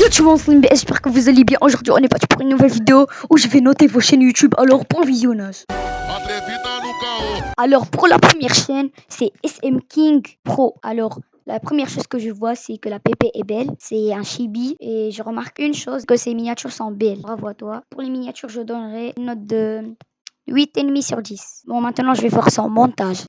Yo tout le monde, j'espère que vous allez bien. Aujourd'hui on est parti pour une nouvelle vidéo où je vais noter vos chaînes YouTube. Alors bon visionnage. Alors pour la première chaîne c'est SM King Pro. Alors la première chose que je vois c'est que la pépé est belle. C'est un chibi et je remarque une chose, que ses miniatures sont belles. Bravo à toi. Pour les miniatures je donnerai une note de 8,5 sur 10. Bon maintenant je vais voir son montage.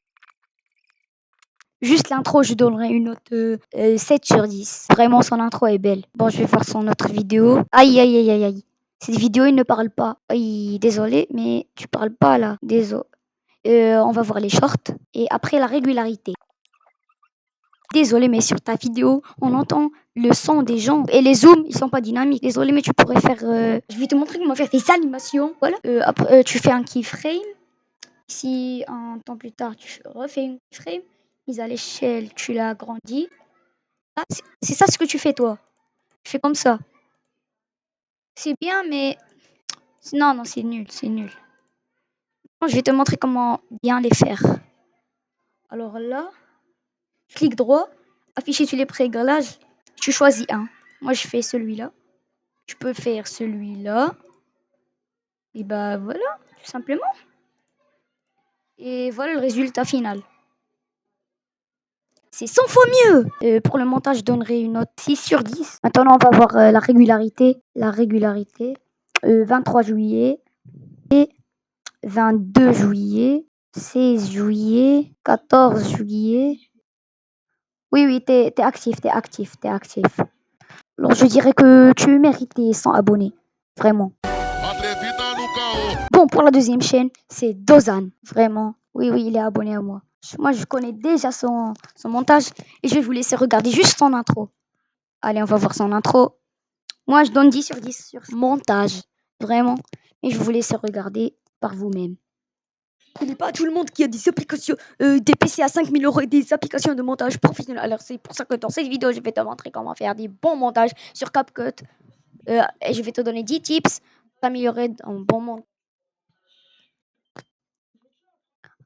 Juste l'intro, je donnerais une note 7 sur 10. Vraiment, son intro est belle. Bon, je vais voir son autre vidéo. Aïe, aïe, aïe, aïe, aïe. Cette vidéo, il ne parle pas. Aïe, désolé, mais tu parles pas là. Désolé. On va voir les shorts. Et après, la régularité. Désolé, mais sur ta vidéo, on entend le son des gens. Et les zooms, ils sont pas dynamiques. Désolé, mais tu pourrais faire... Je vais te montrer comment faire des animations. Voilà. Après, tu fais un keyframe. Si un temps plus tard, tu refais une keyframe. Mise à l'échelle, tu l'agrandis. Ah, c'est ça ce que tu fais toi. Tu fais comme ça. C'est bien, mais non, non, c'est nul, c'est nul. Bon, je vais te montrer comment bien les faire. Alors là, clic droit, afficher tous les pré-réglages. Tu choisis un. Moi, je fais celui-là. Tu peux faire celui-là. Et bah voilà, tout simplement. Et voilà le résultat final. C'est 100 fois mieux. Pour le montage, je donnerai une note 6 sur 10. Maintenant, on va voir la régularité. La régularité. 23 juillet. Et 22 juillet. 16 juillet. 14 juillet. Oui, oui, t'es actif, t'es actif, t'es actif. Alors, je dirais que tu mérites les 100 abonnés. Vraiment. Bon, pour la deuxième chaîne, c'est Dozan. Vraiment. Oui, oui, il est abonné à moi. Moi, je connais déjà son montage et je vais vous laisser regarder juste son intro. Allez, on va voir son intro. Moi, je donne 10 sur 10 sur montage. Vraiment. Et je vais vous laisser regarder par vous-même. Il n'est pas à tout le monde qui a des applications, des PC à 5000 € et des applications de montage professionnel. Alors, c'est pour ça que dans cette vidéo, je vais te montrer comment faire des bons montages sur CapCut. Et je vais te donner 10 tips pour améliorer un bon montage.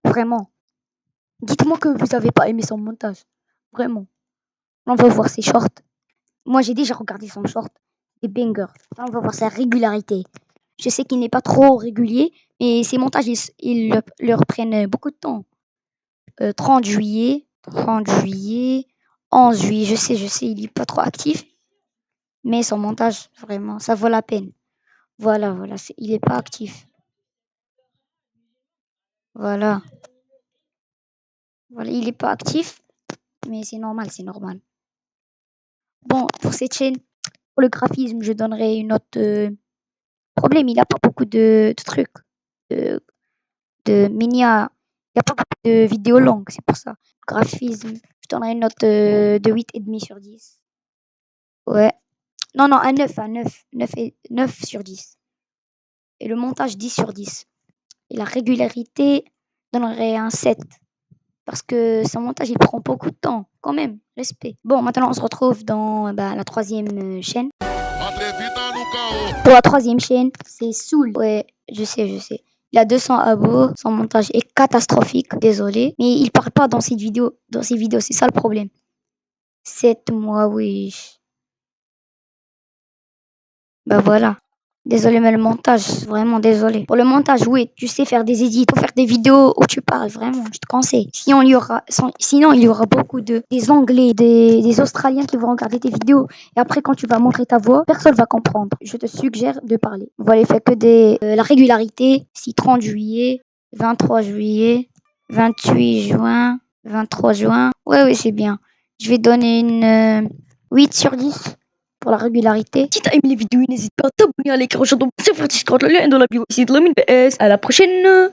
Vraiment. Dites-moi que vous n'avez pas aimé son montage. Vraiment. On va voir ses shorts. Moi, j'ai déjà regardé son short. Des bangers. Là, on va voir sa régularité. Je sais qu'il n'est pas trop régulier, mais ses montages, ils leur prennent beaucoup de temps. 30 juillet, 30 juillet, 11 juillet, je sais, il n'est pas trop actif. Mais son montage, vraiment, ça vaut la peine. Voilà, voilà, il n'est pas actif. Voilà. Voilà, il n'est pas actif, mais c'est normal, c'est normal. Bon, pour cette chaîne, pour le graphisme, je donnerai une note. Problème, il n'a pas beaucoup de trucs. De minia. Il n'y a pas beaucoup de vidéos longues, c'est pour ça. Graphisme, je donnerai une note de 8,5 sur 10. Ouais. Non, non, un 9, un 9. 9 sur 10. Et le montage, 10 sur 10. Et la régularité, je donnerai un 7. Parce que son montage, il prend beaucoup de temps. Quand même, respect. Bon, maintenant, on se retrouve dans la troisième chaîne. Pour la troisième chaîne, c'est Soul. Ouais, je sais, je sais. Il a 200 abos, son montage est catastrophique, désolé. Mais il parle pas dans cette vidéo, c'est ça le problème. 7 mois, oui. Bah voilà. Désolé, mais le montage, vraiment désolé. Pour le montage, oui, tu sais faire des edits, faut faire des vidéos où tu parles, vraiment, je te conseille. Sinon, il y aura beaucoup des Anglais, des Australiens qui vont regarder tes vidéos. Et après, quand tu vas montrer ta voix, personne va comprendre. Je te suggère de parler. Voilà, il fait que la régularité, si 30 juillet, 23 juillet, 28 juin, 23 juin. Ouais, oui, c'est bien. Je vais donner une 8 sur 10. Pour la régularité. Si t'as aimé les vidéos, n'hésite pas à t'abonner à l'écran, je t'en prie, le lien est dans la bio. Ici de la mine PS. À la prochaine.